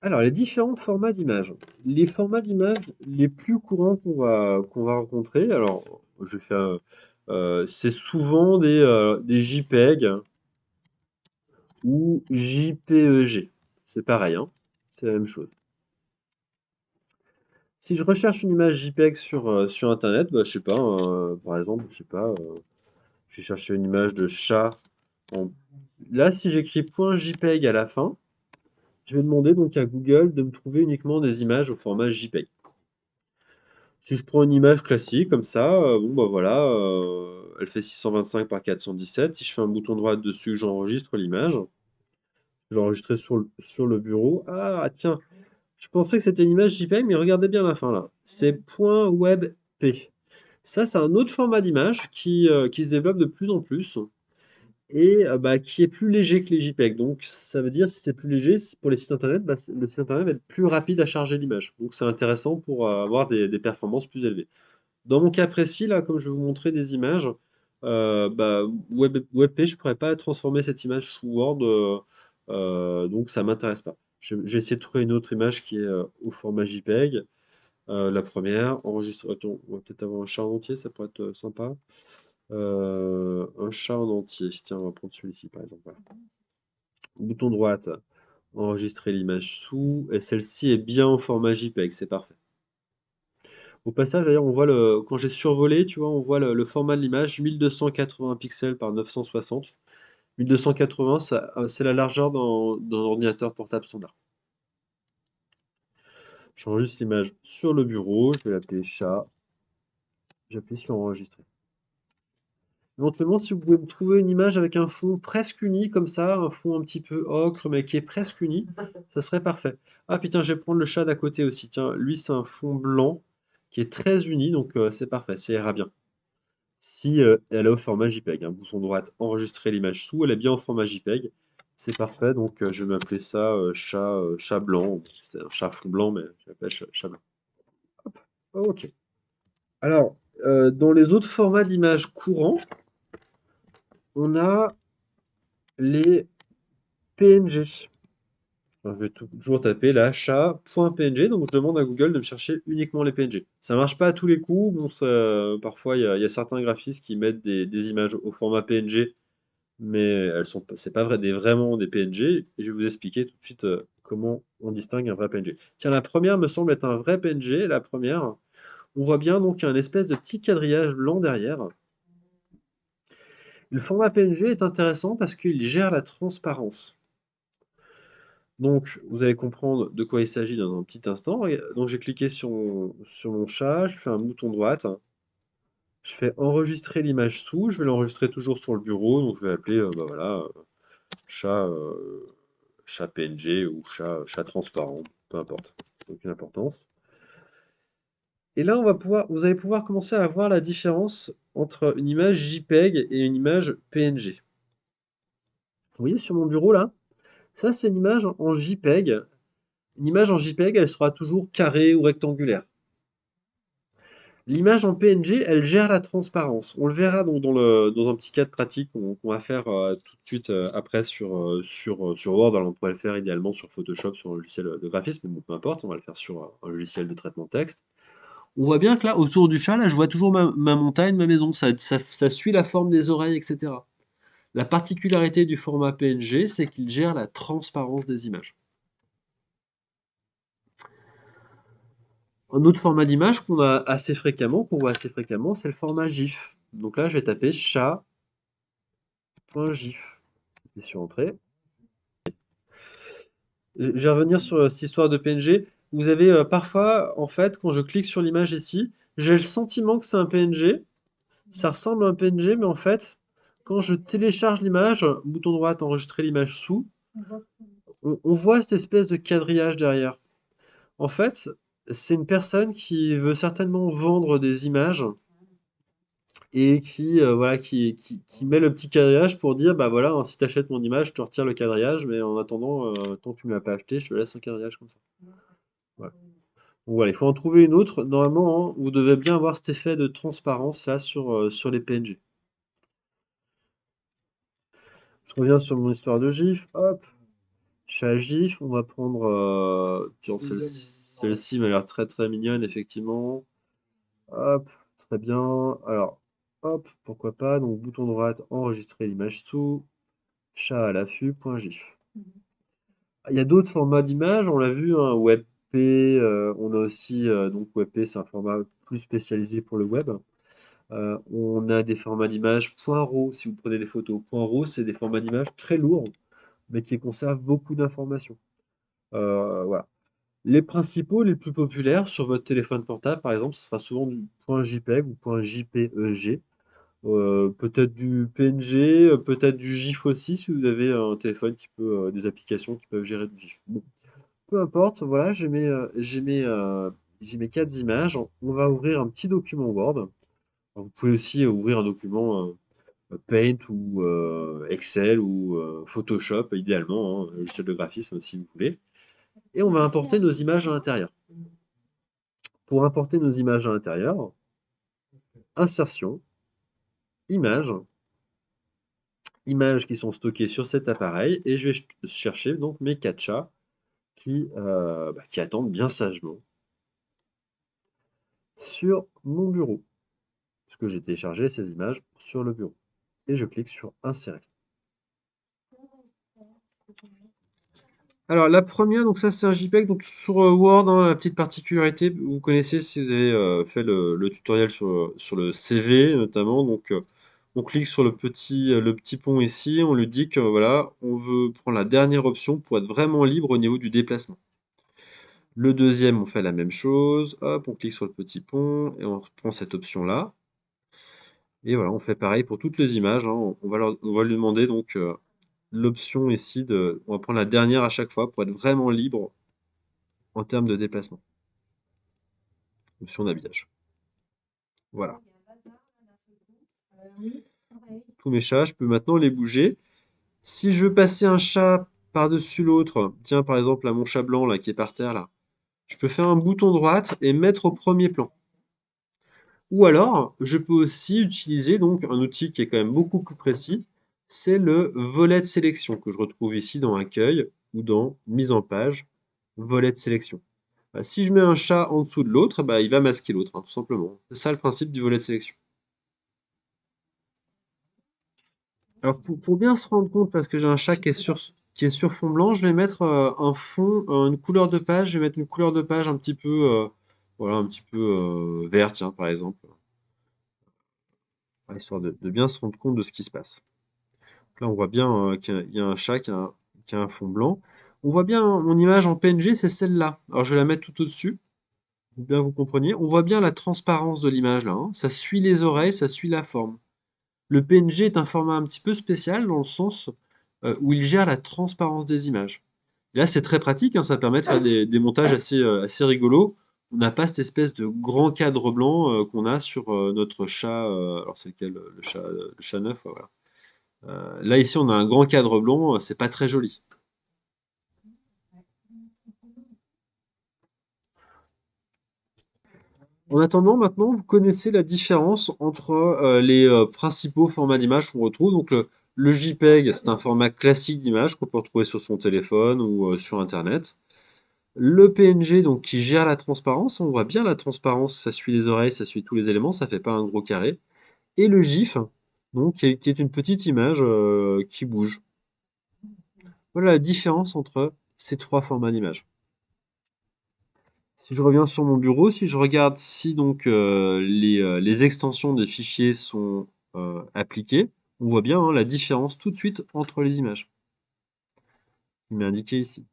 Alors, les différents formats d'images. Les formats d'images les plus courants qu'on va rencontrer, alors, je vais faire, c'est souvent des JPEG ou JPEG. C'est pareil, hein, c'est la même chose. Si je recherche une image JPEG sur Internet, bah, je sais pas, par exemple, je sais pas, je vais chercher une image de chat. en- Là, si j'écris .jpeg à la fin, je vais demander donc à Google de me trouver uniquement des images au format JPEG. Si je prends une image classique comme ça, bon bah voilà, elle fait 625 par 417. Si je fais un bouton droit dessus, j'enregistre l'image. Je vais l'enregistrer sur le bureau. Ah tiens, je pensais que c'était une image JPEG, mais regardez bien la fin là. C'est .webp. Ça, c'est un autre format d'image qui se développe de plus en plus et bah, qui est plus léger que les JPEG. Donc ça veut dire si c'est plus léger, pour les sites internet, bah, le site internet va être plus rapide à charger l'image. Donc c'est intéressant pour avoir des performances plus élevées. Dans mon cas précis, là, comme je vais vous montrer des images, bah, WebP, je ne pourrais pas transformer cette image sous Word, donc ça ne m'intéresse pas. J'ai essayé de trouver une autre image qui est au format JPEG. La première, enregistre. Attends, on va peut-être avoir un chat en entier, ça pourrait être sympa. Un chat en entier. Tiens, on va prendre celui-ci par exemple. Voilà. Bouton droite, enregistrer l'image sous, et celle-ci est bien au format JPEG, c'est parfait. Au passage, d'ailleurs, on voit quand j'ai survolé, tu vois, on voit le format de l'image, 1280 pixels par 960. 1280, c'est la largeur d'un ordinateur portable standard. J'enregistre l'image sur le bureau, je vais l'appeler chat, j'appuie sur enregistrer. Éventuellement, si vous pouvez me trouver une image avec un fond presque uni, comme ça, un fond un petit peu ocre, mais qui est presque uni, ça serait parfait. Ah putain, je vais prendre le chat d'à côté aussi. Tiens, lui, c'est un fond blanc qui est très uni, donc c'est parfait, ça ira bien. Si elle est au format JPEG, hein, bouton droite, enregistrer l'image sous, elle est bien au format JPEG, c'est parfait. Donc je vais m'appeler ça chat blanc. C'est un chat fond blanc, mais je l'appelle chat blanc. Hop, ok. Alors, dans les autres formats d'images courants, on a les PNG. Alors, je vais toujours taper là chat.png, donc je demande à Google de me chercher uniquement les PNG. Ça marche pas à tous les coups, bon, parfois il y a certains graphistes qui mettent des images au format PNG, mais c'est pas vrai, vraiment des PNG, et je vais vous expliquer tout de suite comment on distingue un vrai PNG. Tiens, la première me semble être un vrai PNG, la première. On voit bien donc un espèce de petit quadrillage blanc derrière. Le format PNG est intéressant parce qu'il gère la transparence. Donc, vous allez comprendre de quoi il s'agit dans un petit instant. Donc, j'ai cliqué sur mon chat, je fais un bouton droite, je fais enregistrer l'image sous, je vais l'enregistrer toujours sur le bureau, donc je vais appeler bah voilà, chat, chat PNG ou chat transparent, peu importe, ça n'a aucune importance. Et là, vous allez pouvoir commencer à voir la différence entre une image JPEG et une image PNG. Vous voyez sur mon bureau là, ça c'est une image en JPEG. Une image en JPEG, elle sera toujours carrée ou rectangulaire. L'image en PNG, elle gère la transparence. On le verra donc dans un petit cas de pratique qu'on va faire tout de suite après sur Word. Alors, on pourrait le faire idéalement sur Photoshop, sur un logiciel de graphisme, mais bon, peu importe, on va le faire sur un logiciel de traitement de texte. On voit bien que là, autour du chat, là, je vois toujours ma montagne, ma maison. Ça suit la forme des oreilles, etc. La particularité du format PNG, c'est qu'il gère la transparence des images. Un autre format d'image qu'on voit assez fréquemment, c'est le format GIF. Donc là, je vais taper chat.gif. Et sur Entrée. Je vais revenir sur cette histoire de PNG. Vous avez parfois, en fait, quand je clique sur l'image ici, j'ai le sentiment que c'est un PNG. Ça ressemble à un PNG, mais en fait, quand je télécharge l'image, bouton droit, enregistrer l'image sous, on voit cette espèce de quadrillage derrière. En fait, c'est une personne qui veut certainement vendre des images et voilà, qui met le petit quadrillage pour dire, bah voilà, hein, si tu achètes mon image, je te retire le quadrillage, mais en attendant, tant que tu ne me l'as pas acheté, je te laisse un quadrillage comme ça. Voilà. Donc voilà, il faut en trouver une autre. Normalement, hein, vous devez bien avoir cet effet de transparence là sur les PNG. Je reviens sur mon histoire de GIF. Hop. Chat GIF, on va prendre, tiens, celle-ci m'a l'air très très mignonne, effectivement. Hop, très bien. Alors, hop, pourquoi pas. Donc, bouton droit, enregistrer l'image sous, chat à l'affût, point GIF. Il y a d'autres formats d'images, on l'a vu, hein, WebP, on a aussi, donc WebP, c'est un format plus spécialisé pour le web. On a des formats d'images .RAW, si vous prenez des photos. .RAW, c'est des formats d'images très lourds, mais qui conservent beaucoup d'informations. Voilà. Les principaux, les plus populaires sur votre téléphone portable, par exemple, ce sera souvent du .JPEG ou .JPEG. Peut-être du PNG, peut-être du GIF aussi, si vous avez un téléphone qui peut, des applications qui peuvent gérer du GIF. Bon, peu importe, voilà, j'ai mes 4 images. On va ouvrir un petit document Word. Alors, vous pouvez aussi ouvrir un document Paint ou Excel ou Photoshop, idéalement, hein, logiciel de graphisme si vous voulez. Et on va importer nos images à l'intérieur. Pour importer nos images à l'intérieur, insertion, images, images qui sont stockées sur cet appareil, et je vais chercher donc mes 4 chats qui attendent bien sagement sur mon bureau, puisque j'ai téléchargé ces images sur le bureau. Et je clique sur insérer. Alors la première, donc ça c'est un JPEG, donc sur Word, hein, la petite particularité, vous connaissez si vous avez fait le tutoriel sur le CV notamment, donc on clique sur le petit pont ici, on lui dit que voilà, on veut prendre la dernière option pour être vraiment libre au niveau du déplacement. Le deuxième, on fait la même chose, hop, on clique sur le petit pont et on prend cette option-là. Et voilà, on fait pareil pour toutes les images, hein, on va lui demander donc l'option ici on va prendre la dernière à chaque fois pour être vraiment libre en termes de déplacement. Option d'habillage. Voilà. Tous mes chats, je peux maintenant les bouger. Si je veux passer un chat par-dessus l'autre, tiens par exemple là mon chat blanc là qui est par terre là, je peux faire un bouton droite et mettre au premier plan. Ou alors, je peux aussi utiliser donc un outil qui est quand même beaucoup plus précis, c'est le volet de sélection que je retrouve ici dans Accueil ou dans Mise en page, volet de sélection. Bah, si je mets un chat en dessous de l'autre, bah, il va masquer l'autre, hein, tout simplement. C'est ça le principe du volet de sélection. Alors pour bien se rendre compte, parce que j'ai un chat qui est sur fond blanc, je vais mettre un fond, une couleur de page. Je vais mettre une couleur de page un petit peu, voilà, un petit peu vert, tiens, par exemple, histoire de bien se rendre compte de ce qui se passe. Là, on voit bien qu'il y a un chat qui a un fond blanc. On voit bien mon image en PNG, c'est celle-là. Alors je vais la mettre tout au-dessus, pour bien vous compreniez. On voit bien la transparence de l'image là, hein. Ça suit les oreilles, ça suit la forme. Le PNG est un format un petit peu spécial dans le sens où il gère la transparence des images. Et là, c'est très pratique, hein, ça permet de faire des montages assez rigolos. On n'a pas cette espèce de grand cadre blanc qu'on a sur notre chat. Alors, c'est lequel le chat neuf, ouais, voilà. Là, ici, on a un grand cadre blanc, c'est pas très joli. En attendant, maintenant, vous connaissez la différence entre les principaux formats d'image qu'on retrouve. Donc, le JPEG, c'est un format classique d'image qu'on peut retrouver sur son téléphone ou sur Internet. Le PNG, donc, qui gère la transparence, on voit bien la transparence, ça suit les oreilles, ça suit tous les éléments, ça fait pas un gros carré. Et le GIF, donc, qui est une petite image qui bouge. Voilà la différence entre ces trois formats d'image. Si je reviens sur mon bureau, si je regarde si donc les extensions des fichiers sont appliquées, on voit bien hein, la différence tout de suite entre les images. Il m'est indiqué ici.